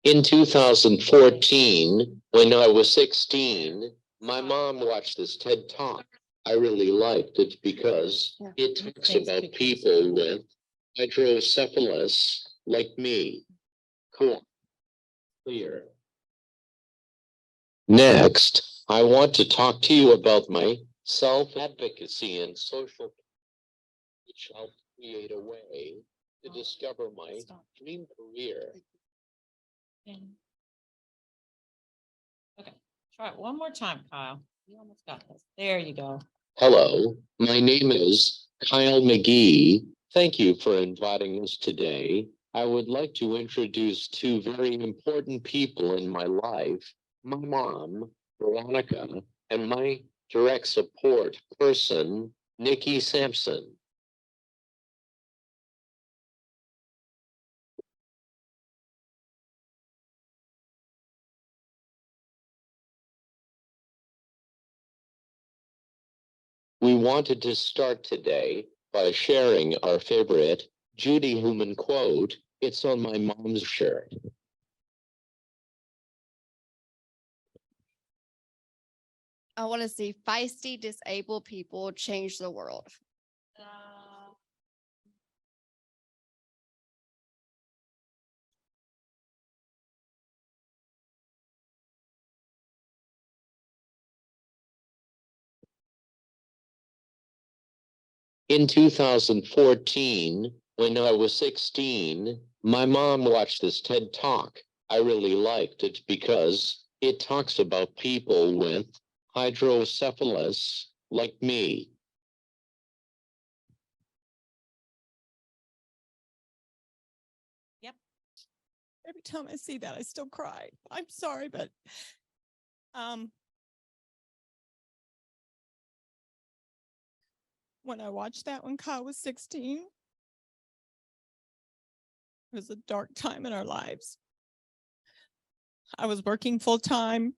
In 2014, when I was 16, my mom watched this TED Talk. I really liked it because it talks about people with hydrocephalus like me. Cool. Clear. Next, I want to talk to you about my self-advocacy and social, which helped create a way to discover my dream career. Okay, try it one more time, Kyle. You almost got this. There you go. Hello, my name is Kyle McGee. Thank you for inviting us today. I would like to introduce two very important people in my life, my mom, Veronica, and my direct support person, Nikki Sampson. We wanted to start today by sharing our favorite Judy Heumann quote. It's on my mom's shirt. I want to see feisty disabled people change the world. In 2014, when I was 16, my mom watched this TED Talk. I really liked it because it talks about people with hydrocephalus like me. Yep. Every time I see that, I still cry. I'm sorry, but when I watched that when Kyle was 16, it was a dark time in our lives. I was working full time.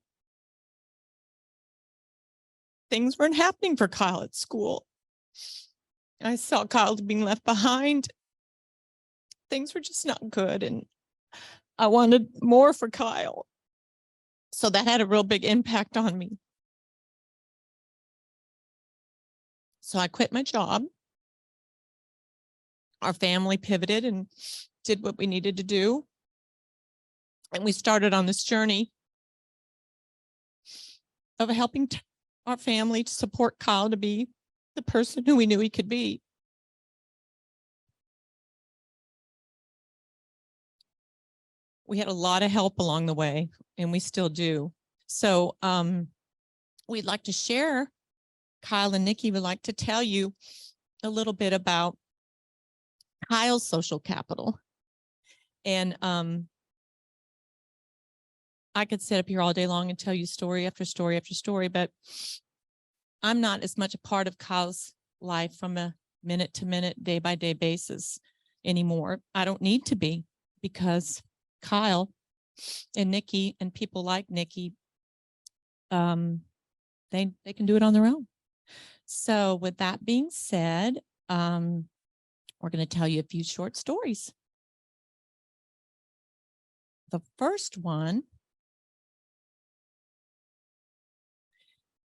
Things weren't happening for Kyle at school. I saw Kyle being left behind. Things were just not good, and I wanted more for Kyle. So that had a real big impact on me. So I quit my job. Our family pivoted and did what we needed to do. And we started on this journey of helping our family to support Kyle to be the person who we knew he could be. We had a lot of help along the way, and we still do. So we'd like to share. Kyle and Nikki would like to tell you a little bit about Kyle's social capital. And I could sit up here all day long and tell you story after story after story, but I'm not as much a part of Kyle's life from a minute to minute, day by day basis anymore. I don't need to be, because Kyle and Nikki and people like Nikki, they can do it on their own. So with that being said, we're going to tell you a few short stories. The first one,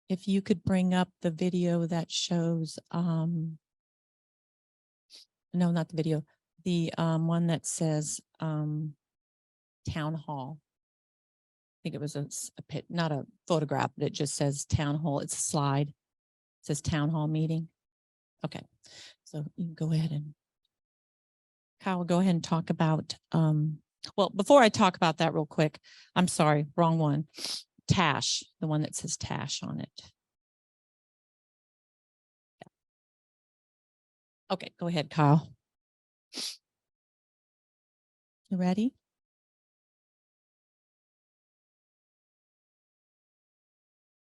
if you could bring up the video that shows, no, not the video, the one that says town hall. I think it was a pit, not a photograph, but it just says town hall. It's a slide. It says town hall meeting. Okay, so you can go ahead and Kyle, go ahead and talk about, well, before I talk about that real quick, I'm sorry, wrong one. Tash, the one that says Tash on it. Okay, go ahead, Kyle. You ready?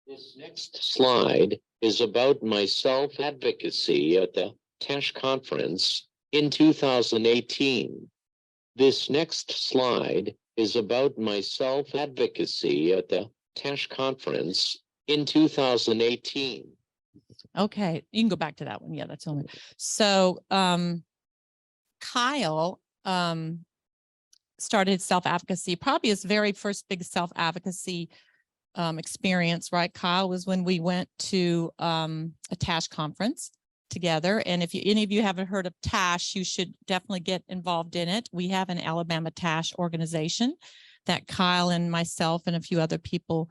This next slide is about my self-advocacy at the TASH conference in 2018. This next slide is about my self-advocacy at the TASH conference in 2018. Okay, you can go back to that one. Yeah, that's only. So Kyle started his self-advocacy, probably his very first big self-advocacy experience, right, Kyle, was when we went to a TASH conference together. And if any of you haven't heard of TASH, you should definitely get involved in it. We have an Alabama TASH organization that Kyle and myself and a few other people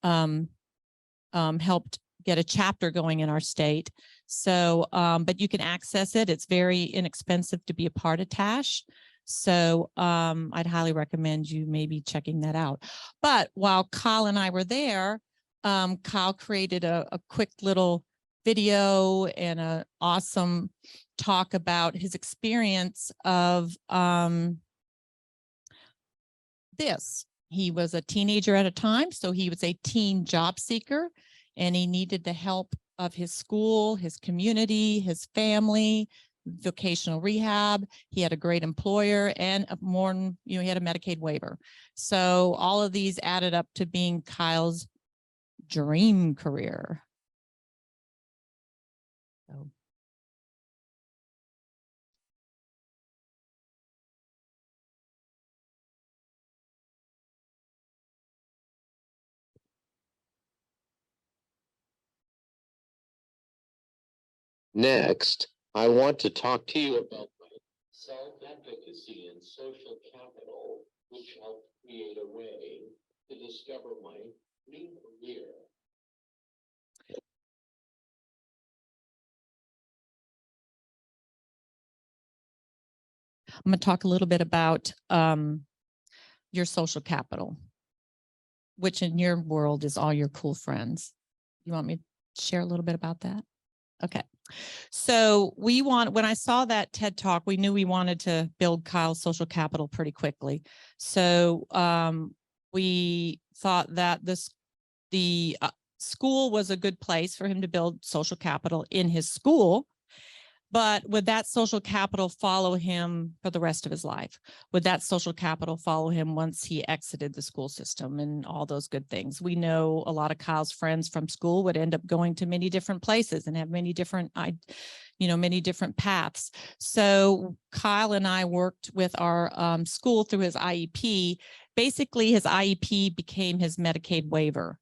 helped get a chapter going in our state. So, but you can access it. It's very inexpensive to be a part of TASH. So I'd highly recommend you maybe checking that out. But while Kyle and I were there, Kyle created a quick little video and an awesome talk about his experience of this. He was a teenager at a time, so he was a teen job seeker, and he needed the help of his school, his community, his family, vocational rehab. He had a great employer and he had a Medicaid waiver. So all of these added up to being Kyle's dream career. So. Next, I want to talk to you about my self-advocacy and social capital, which helped create a way to discover my new career. I'm going to talk a little bit about your social capital, which in your world is all your cool friends. You want me to share a little bit about that? Okay. So when I saw that TED Talk, we knew we wanted to build Kyle's social capital pretty quickly. So we thought that the school was a good place for him to build social capital in his school. But would that social capital follow him for the rest of his life? Would that social capital follow him once he exited the school system and all those good things? We know a lot of Kyle's friends from school would end up going to many different places and have many different paths. So Kyle and I worked with our school through his IEP. Basically, his IEP became his Medicaid waiver.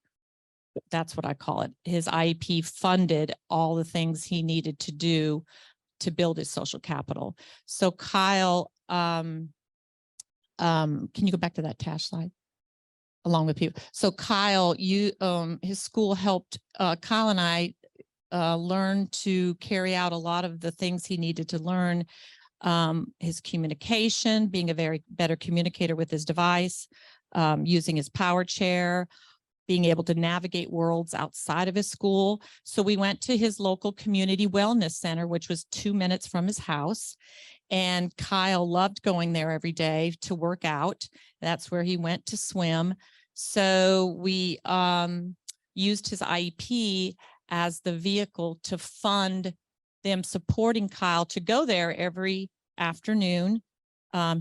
That's what I call it. His IEP funded all the things he needed to do to build his social capital. So Kyle, can you go back to that TASH slide? Along with people. So Kyle, his school helped Kyle and I learn to carry out a lot of the things he needed to learn. His communication, being a better communicator with his device, using his power chair, being able to navigate worlds outside of his school. So we went to his local community wellness center, which was 2 minutes from his house. And Kyle loved going there every day to work out. That's where he went to swim. So we used his IEP as the vehicle to fund them supporting Kyle to go there every afternoon.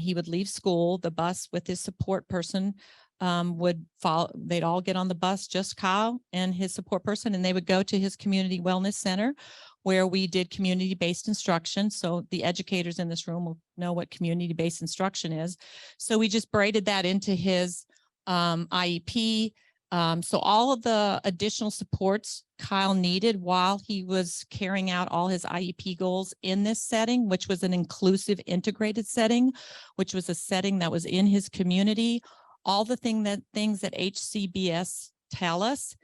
He would leave school, the bus with his support person would follow. They'd all get on the bus, just Kyle and his support person, and they would go to his community wellness center where we did community-based instruction. So the educators in this room will know what community-based instruction is. So we just braided that into his IEP. So all of the additional supports Kyle needed while he was carrying out all his IEP goals in this setting, which was an inclusive integrated setting, which was a setting that was in his community. All the things that HCBS tell us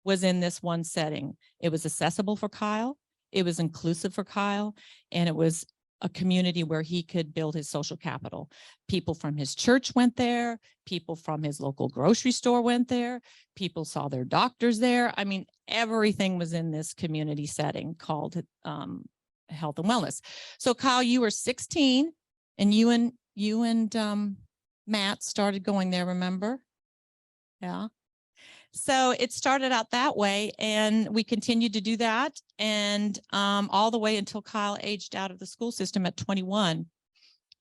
was in this one setting. It was accessible for Kyle, it was inclusive for Kyle, and it was a community where he could build his social capital. People from his church went there, people from his local grocery store went there, people saw their doctors there. I mean, everything was in this community setting called health and wellness. So Kyle, you were 16 and you and Matt started going there, remember? Yeah. So it started out that way, and we continued to do that, and all the way until Kyle aged out of the school system at 21.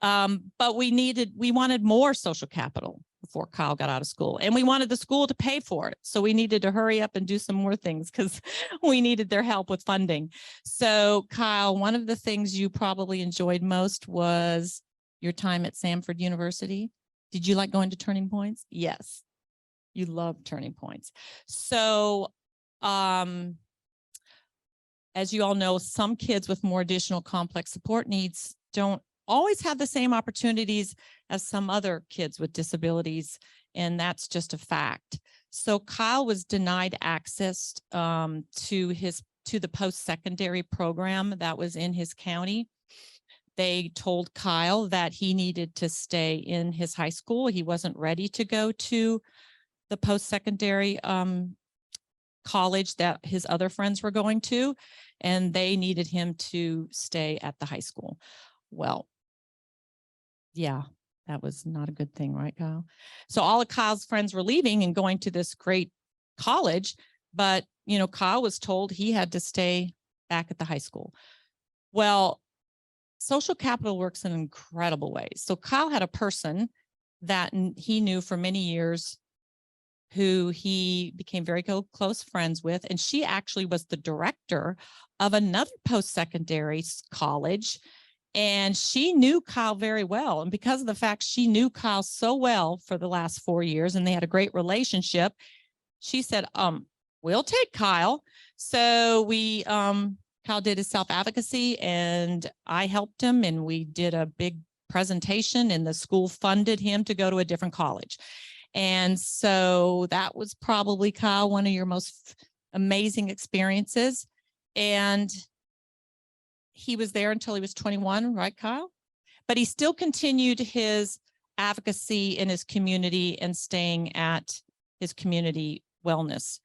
But we wanted more social capital before Kyle got out of school, and we wanted the school to pay for it. So we needed to hurry up and do some more things because we needed their help with funding. So Kyle, one of the things you probably enjoyed most was your time at Samford University. Did you like going to Turning Points? Yes. You love Turning Points. So, as you all know, some kids with more additional complex support needs don't always have the same opportunities as some other kids with disabilities, and that's just a fact. So Kyle was denied access to the post-secondary program that was in his county. They told Kyle that he needed to stay in his high school. He wasn't ready to go to the post-secondary college that his other friends were going to, and they needed him to stay at the high school. Well, yeah, that was not a good thing, right, Kyle? So all of Kyle's friends were leaving and going to this great college, but, you know, Kyle was told he had to stay back at the high school. Well, social capital works in incredible ways. So Kyle had a person that he knew for many years who he became very close friends with. And she actually was the director of another post-secondary college. And she knew Kyle very well. And because of the fact she knew Kyle so well for the last 4 years and they had a great relationship, she said, we'll take Kyle. So Kyle did his self-advocacy and I helped him, and we did a big presentation and the school funded him to go to a different college. And so that was probably, Kyle, one of your most amazing experiences. And he was there until he was 21, right, Kyle? But he still continued his advocacy in his community and staying at his community wellness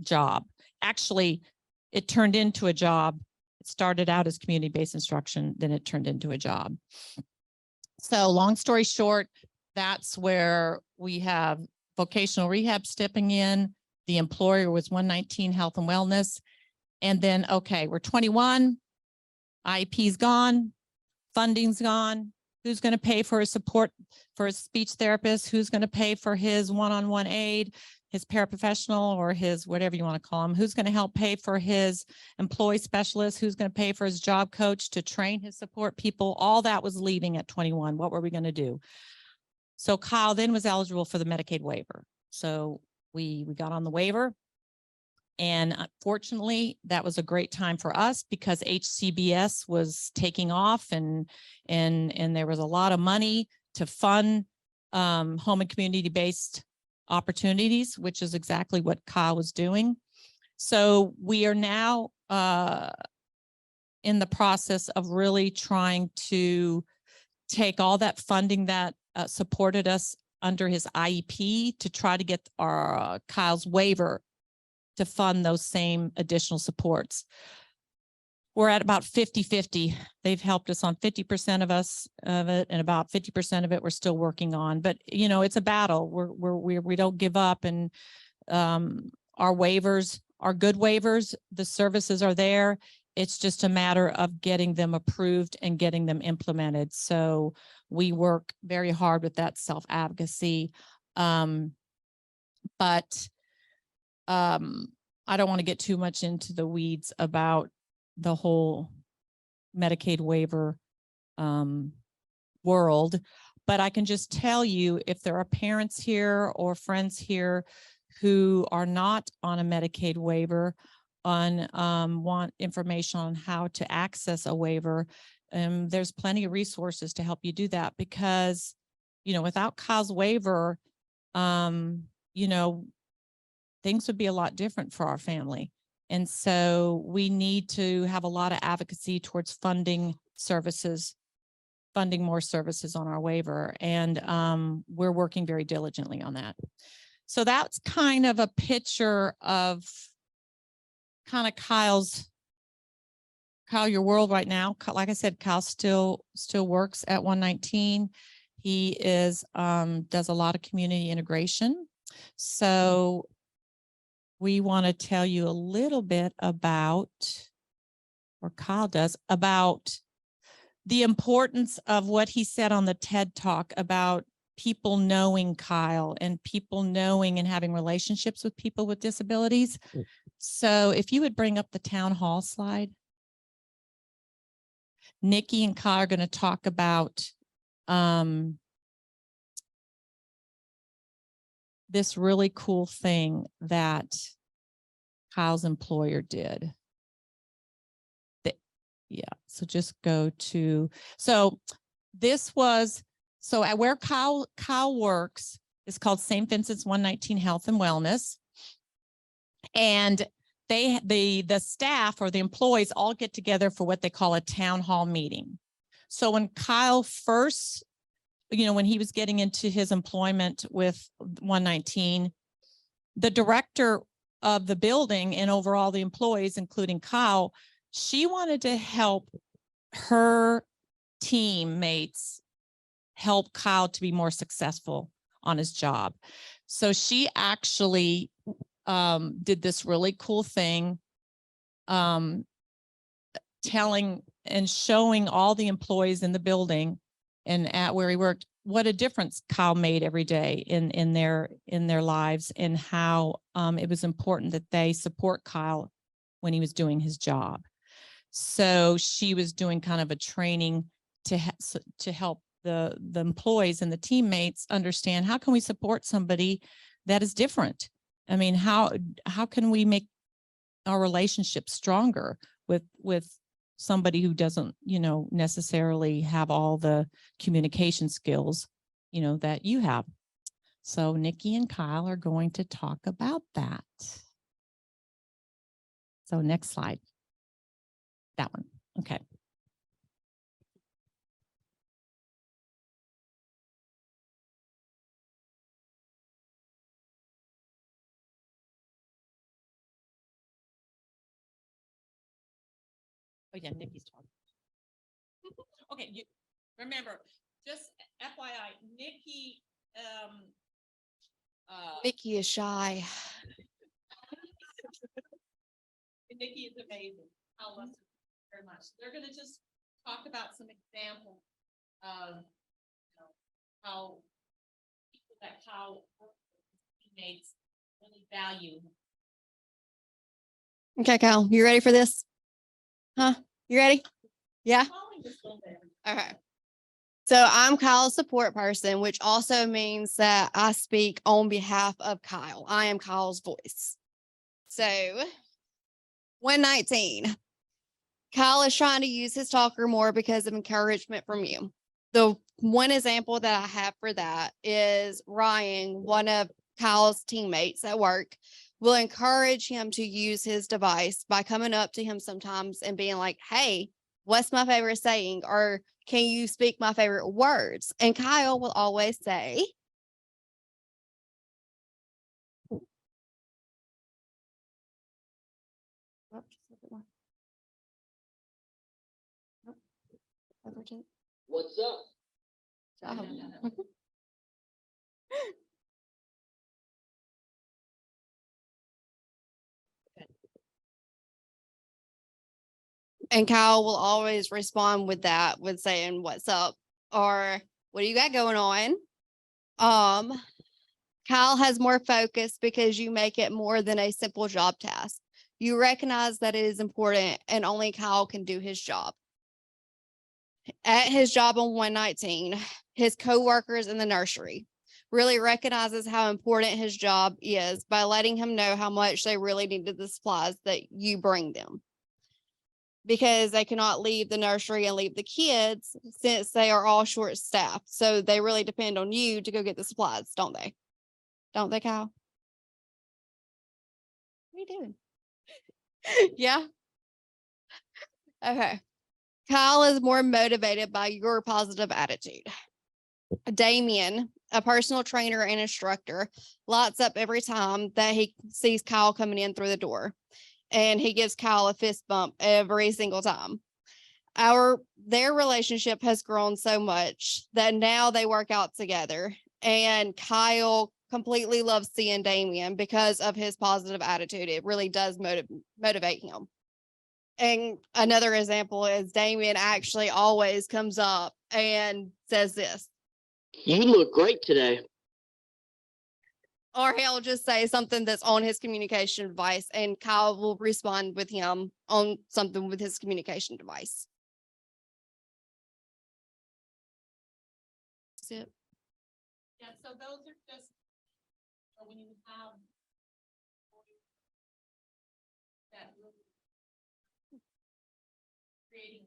job. Actually, it turned into a job. It started out as community-based instruction, then it turned into a job. So long story short, that's where we have vocational rehab stepping in. The employer was 119 Health and Wellness. And then, okay, we're 21, IEP's gone, funding's gone. Who's going to pay for his support for his speech therapist? Who's going to pay for his one-on-one aid, his paraprofessional, or his whatever you want to call him? Who's going to help pay for his employee specialist? Who's going to pay for his job coach to train his support people? All that was leaving at 21. What were we going to do? So Kyle then was eligible for the Medicaid waiver. So we got on the waiver. And fortunately, that was a great time for us because HCBS was taking off and there was a lot of money to fund home and community-based opportunities, which is exactly what Kyle was doing. So we are now in the process of really trying to take all that funding that supported us under his IEP to try to get our Kyle's waiver to fund those same additional supports. We're at about 50-50. They've helped us on 50% of it, and about 50% of it we're still working on. But you know, it's a battle. We don't give up, and our waivers are good waivers. The services are there. It's just a matter of getting them approved and getting them implemented. So we work very hard with that self-advocacy. But I don't want to get too much into the weeds about the whole Medicaid waiver world, but I can just tell you, if there are parents here or friends here who are not on a Medicaid waiver, want information on how to access a waiver, there's plenty of resources to help you do that, because, you know, without Kyle's waiver, you know, things would be a lot different for our family. And so we need to have a lot of advocacy towards funding services, funding more services on our waiver. And we're working very diligently on that. So that's kind of a picture of kind of Kyle, your world right now. Like I said, Kyle still works at 119. He is does a lot of community integration. So we want to tell you a little bit about, or Kyle does, about the importance of what he said on the TED Talk about people knowing Kyle and people knowing and having relationships with people with disabilities. So if you would bring up the town hall slide. Nikki and Kyle are going to talk about this really cool thing that Kyle's employer did. Yeah, so just go to, so this was, so at where Kyle works is called St. Vincent's 119 Health and Wellness. And the staff or the employees all get together for what they call a town hall meeting. So when Kyle first, when he was getting into his employment with 119, the director of the building and overall the employees, including Kyle, she wanted to help her teammates help Kyle to be more successful on his job. So she actually did this really cool thing, telling and showing all the employees in the building and at where he worked what a difference Kyle made every day in their lives, and how it was important that they support Kyle when he was doing his job. So she was doing kind of a training to help the employees and the teammates understand, how can we support somebody that is different? I mean, how can we make our relationship stronger with somebody who doesn't, necessarily have all the communication skills, that you have. So Nikki and Kyle are going to talk about that. So next slide. That one. Okay. Oh yeah, Nikki's talking. Okay, you remember, just FYI, Nikki, Nikki is shy. Nikki is amazing. I love her very much. They're going to just talk about some examples of how people that Kyle teammates really value. Okay, Kyle, you ready for this? Huh? You ready? Yeah. Okay. So I'm Kyle's support person, which also means that I speak on behalf of Kyle. I am Kyle's voice. So 119. Kyle is trying to use his talker more because of encouragement from you. The one example that I have for that is Ryan, one of Kyle's teammates at work, will encourage him to use his device by coming up to him sometimes and being like, hey, what's my favorite saying? Or can you speak my favorite words? And Kyle will always say, What's up? And Kyle will always respond with that, with saying, what's up? Or what do you got going on? Kyle has more focus because you make it more than a simple job task. You recognize that it is important and only Kyle can do his job. At his job on 119, his coworkers in the nursery really recognizes how important his job is by letting him know how much they really needed the supplies that you bring them. Because they cannot leave the nursery and leave the kids since they are all short staffed. So they really depend on you to go get the supplies, don't they? Don't they, Kyle? What are you doing? Yeah. Okay. Kyle is more motivated by your positive attitude. Damien, a personal trainer and instructor, lights up every time that he sees Kyle coming in through the door. And he gives Kyle a fist bump every single time. Their relationship has grown so much that now they work out together. And Kyle completely loves seeing Damien because of his positive attitude. It really does motivate him. And another example is Damien actually always comes up and says this. You look great today. Or he'll just say something that's on his communication device, and Kyle will respond with him on something with his communication device. That's it. Yeah, so those are just or when you have that really creating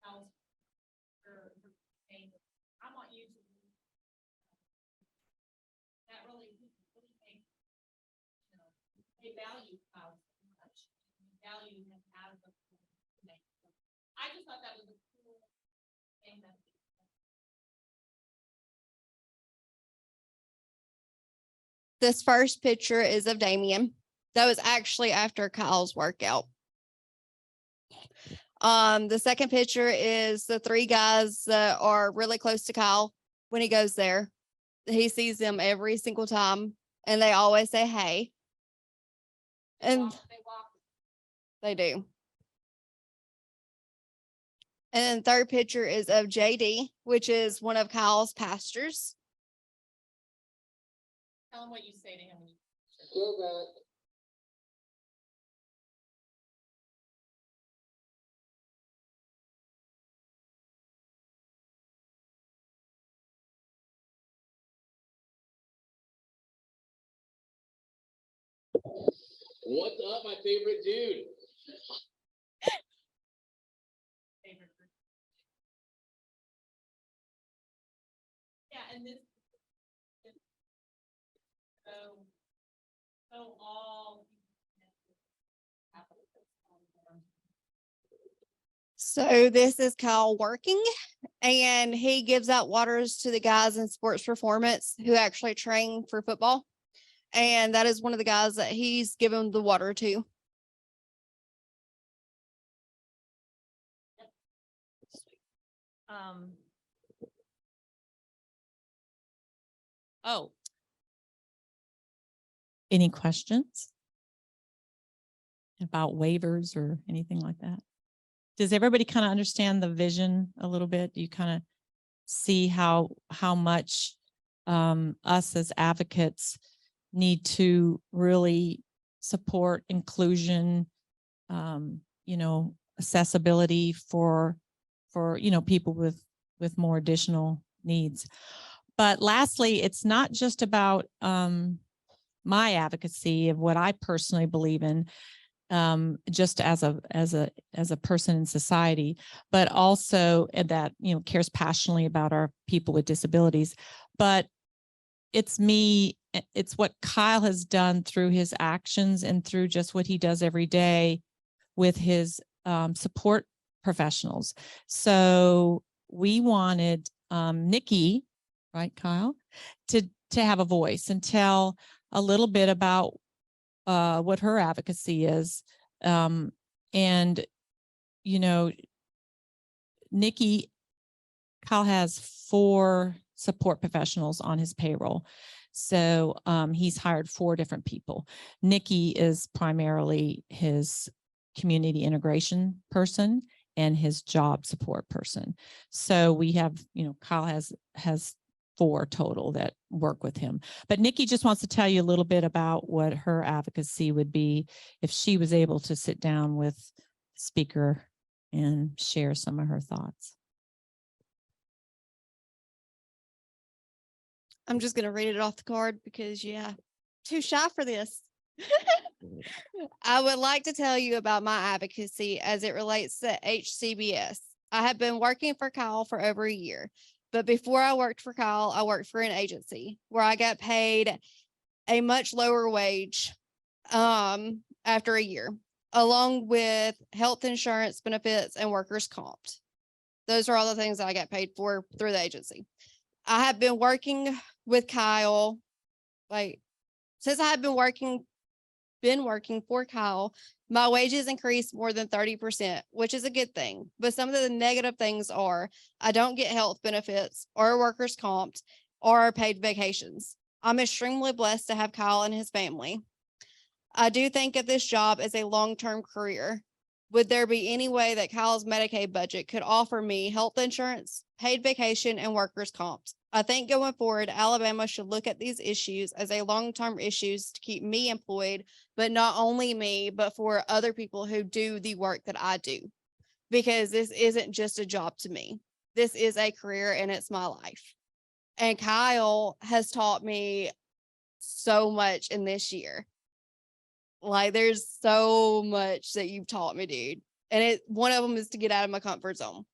house or saying, I want you to that really make, you know, they value house so much. They value him as a I just thought that was a cool thing that This first picture is of Damien. That was actually after Kyle's workout. The second picture is the three guys that are really close to Kyle when he goes there. He sees them every single time and they always say, hey. And they do. And then third picture is of JD, which is one of Kyle's pastors. tell him what you say to him when you What's up, my favorite dude? favorite group. Yeah, and this so all So this is Kyle working and he gives out waters to the guys in sports performance who actually train for football. And that is one of the guys that he's given the water to. Oh. Any questions about waivers or anything like that? Does everybody kind of understand the vision a little bit? Do you kind of see how much us as advocates need to really support inclusion, you know, accessibility for you know, people with more additional needs. But lastly, it's not just about my advocacy of what I personally believe in, just as a person in society, but also that, you know, cares passionately about our people with disabilities. But it's what Kyle has done through his actions and through just what he does every day with his support professionals. So we wanted Nicki, right, Kyle, to have a voice and tell a little bit about what her advocacy is. And, you know, Kyle has 4 support professionals on his payroll. So he's hired 4 different people. Nicki is primarily his community integration person and his job support person. So we have, you know, Kyle has 4 total that work with him. But Nicki just wants to tell you a little bit about what her advocacy would be if she was able to sit down with the speaker and share some of her thoughts. I'm just going to read it off the card because, yeah, too shy for this. I would like to tell you about my advocacy as it relates to HCBS. I have been working for Kyle for over a year, but before I worked for Kyle, I worked for an agency where I got paid a much lower wage after a year, along with health insurance benefits and workers' comp. Those are all the things that I got paid for through the agency. I have been working with Kyle, since I have been working for Kyle, my wages increased more than 30%, which is a good thing. But some of the negative things are I don't get health benefits or workers' comp or paid vacations. I'm extremely blessed to have Kyle and his family. I do think of this job as a long-term career. Would there be any way that Kyle's Medicaid budget could offer me health insurance, paid vacation, and workers' comp? I think going forward, Alabama should look at these issues as a long-term issues to keep me employed, but not only me, but for other people who do the work that I do. Because this isn't just a job to me. This is a career and it's my life. And Kyle has taught me so much in this year. Like there's so much that you've taught me, dude. And one of them is to get out of my comfort zone.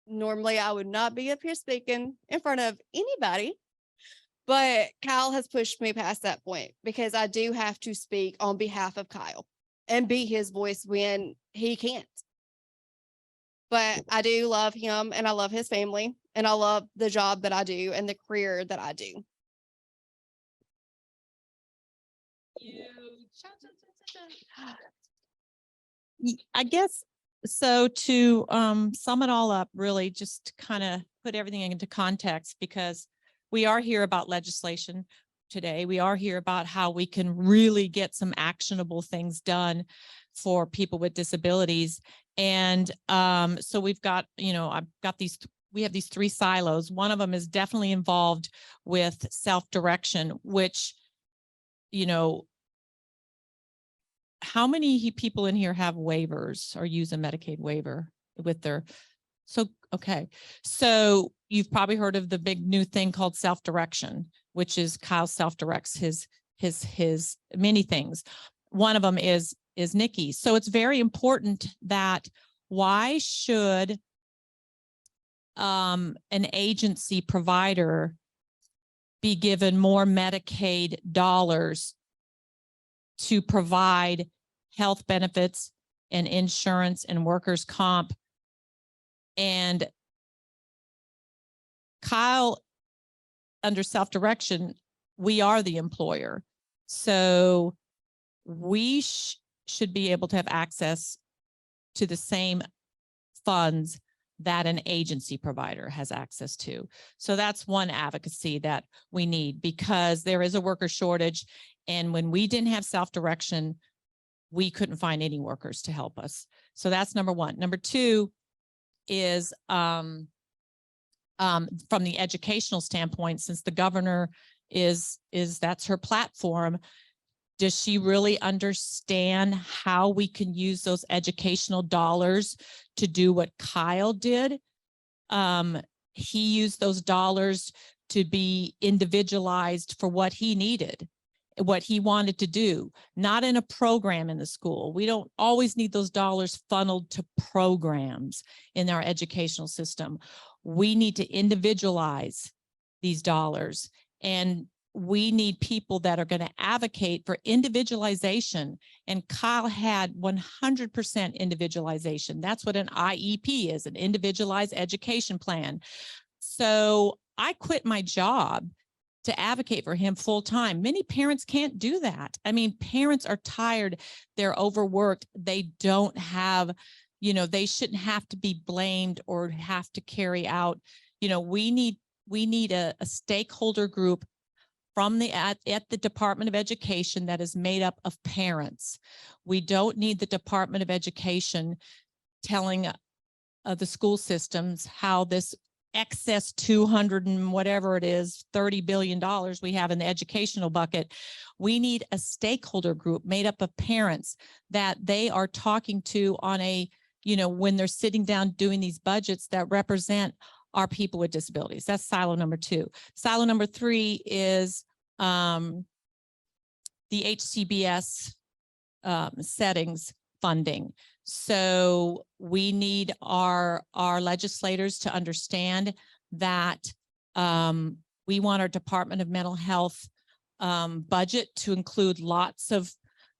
Normally I would not be up here speaking in front of anybody, but Kyle has pushed me past that point because I do have to speak on behalf of Kyle and be his voice when he can't. But I do love him and I love his family and I love the job that I do and the career that I do. I guess so. To sum it all up, really just kind of put everything into context, because we are here about legislation today. We are here about how we can really get some actionable things done for people with disabilities. And so we've got, we have these three silos. One of them is definitely involved with self-direction, which, how many people in here have waivers or use a Medicaid waiver with their, okay. So you've probably heard of the big new thing called self-direction, which is Kyle self-directs his many things. One of them is Nicki. So it's very important that why should an agency provider be given more Medicaid dollars to provide health benefits and insurance and workers' comp? And Kyle, under self-direction, we are the employer. So we should be able to have access to the same funds that an agency provider has access to. So that's one advocacy that we need, because there is a worker shortage. And when we didn't have self-direction, we couldn't find any workers to help us. So that's number one. Number two is from the educational standpoint, since the governor is that's her platform, does she really understand how we can use those educational dollars to do what Kyle did? He used those dollars to be individualized for what he needed, what he wanted to do, not in a program in the school. We don't always need those dollars funneled to programs in our educational system. We need to individualize these dollars, and we need people that are going to advocate for individualization. And Kyle had 100% individualization. That's what an IEP is, an individualized education plan. So I quit my job to advocate for him full time. Many parents can't do that. I mean, parents are tired, they're overworked, they don't have, they shouldn't have to be blamed or have to carry out, we need a stakeholder group from at the Department of Education that is made up of parents. We don't need the Department of Education telling the school systems how this excess 200 and whatever it is, $30 billion we have in the educational bucket. We need a stakeholder group made up of parents that they are talking to on a, when they're sitting down doing these budgets that represent our people with disabilities. That's silo number two. Silo number three is the HCBS settings funding. So we need our legislators to understand that we want our Department of Mental Health budget to include lots of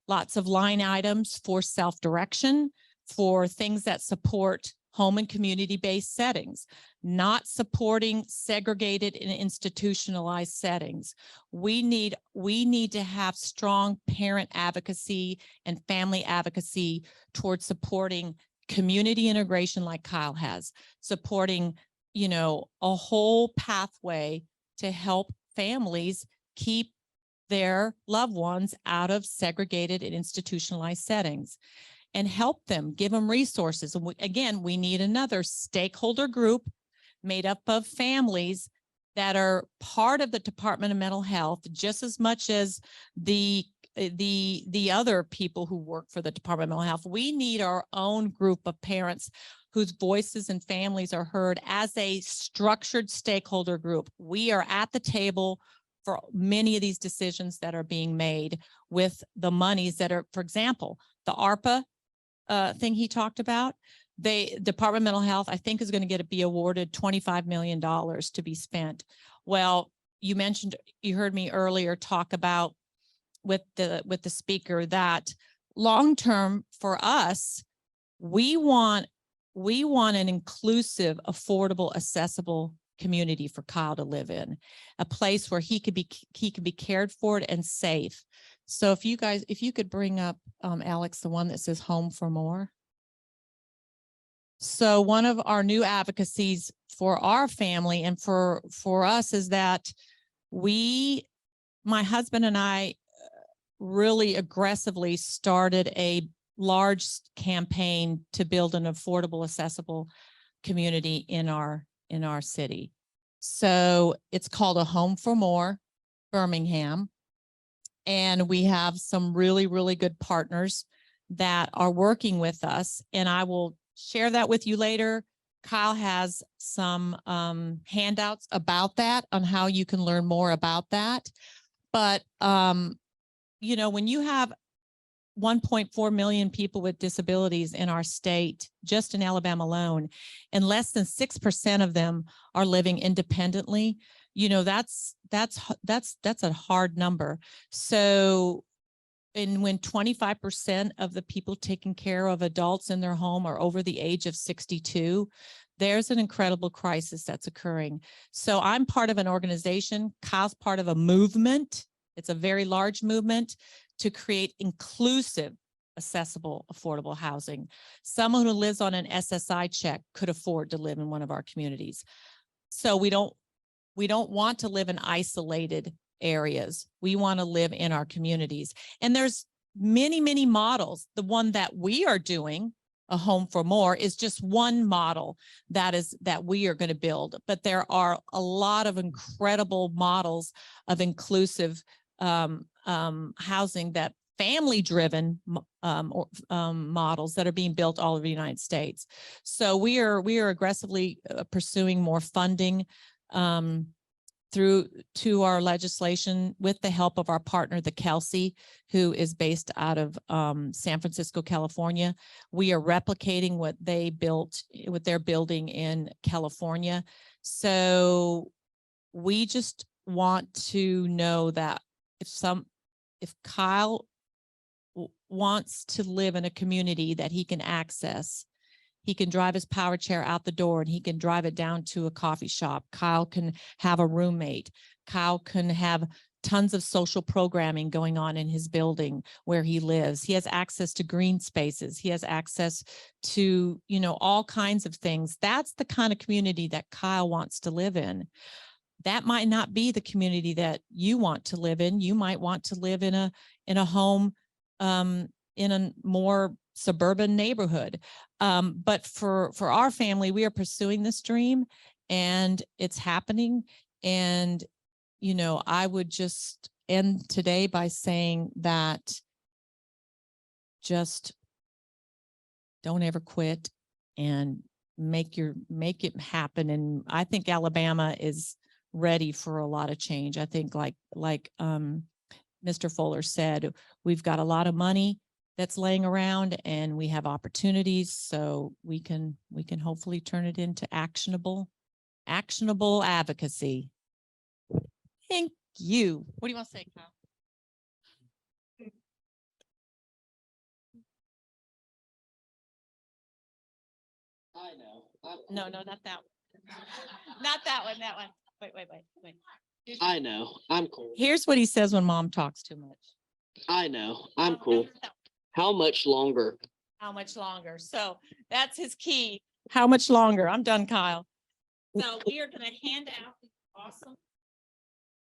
line items for self-direction, for things that support home and community-based settings, not supporting segregated and institutionalized settings. We need to have strong parent advocacy and family advocacy towards supporting community integration like Kyle has, supporting, a whole pathway to help families keep their loved ones out of segregated and institutionalized settings, and help them, give them resources. And again, we need another stakeholder group made up of families that are part of the Department of Mental Health, just as much as the other people who work for the Department of Mental Health. We need our own group of parents whose voices and families are heard as a structured stakeholder group. We are at the table for many of these decisions that are being made with the monies that are, for example, the ARPA thing he talked about. The Department of Mental Health, I think, is going to be awarded $25 million to be spent. Well, you heard me earlier talk about with the speaker that long-term for us, we want an inclusive, affordable, accessible community for Kyle to live in, a place where he could be cared for and safe. So if you could bring up, Alex, the one that says Home for More. So one of our new advocacies for our family and for us is that my husband and I really aggressively started a large campaign to build an affordable, accessible community in our city. So it's called A Home for More Birmingham. And we have some really, really good partners that are working with us. And I will share that with you later. Kyle has some handouts about that on how you can learn more about that. But, you know, when you have 1.4 million people with disabilities in our state, just in Alabama alone, and less than 6% of them are living independently, you know, that's a hard number. So, and when 25% of the people taking care of adults in their home are over the age of 62, there's an incredible crisis that's occurring. So I'm part of an organization. Kyle's part of a movement. It's a very large movement to create inclusive, accessible, affordable housing. Someone who lives on an SSI check could afford to live in one of our communities. So we don't want to live in isolated areas. We want to live in our communities. And there's many, many models. The one that we are doing, A Home for More, is just one model that we are going to build. But there are a lot of incredible models of inclusive housing, that family-driven models that are being built all over the United States. So we are aggressively pursuing more funding through our legislation with the help of our partner, the Kelsey, who is based out of San Francisco, California. We are replicating what they built, what they're building in California. So we just want to know that if Kyle wants to live in a community that he can access, he can drive his power chair out the door and he can drive it down to a coffee shop. Kyle can have a roommate. Kyle can have tons of social programming going on in his building where he lives. He has access to green spaces. He has access to, you know, all kinds of things. That's the kind of community that Kyle wants to live in. That might not be the community that you want to live in. You might want to live in a home in a more suburban neighborhood. But for our family, we are pursuing this dream and it's happening. And, you know, I would just end today by saying that just don't ever quit and make it happen. And I think Alabama is ready for a lot of change. I think like Mr. Fuller said, we've got a lot of money that's laying around and we have opportunities, so we can hopefully turn it into actionable advocacy. Thank you. What do you want to say, Kyle? I know. No, not that one. Not that one, that one. Wait. I know. I'm cool. Here's what he says when mom talks too much. I know. I'm cool. How much longer? How much longer? So that's his key. How much longer? I'm done, Kyle. So we are going to hand out these awesome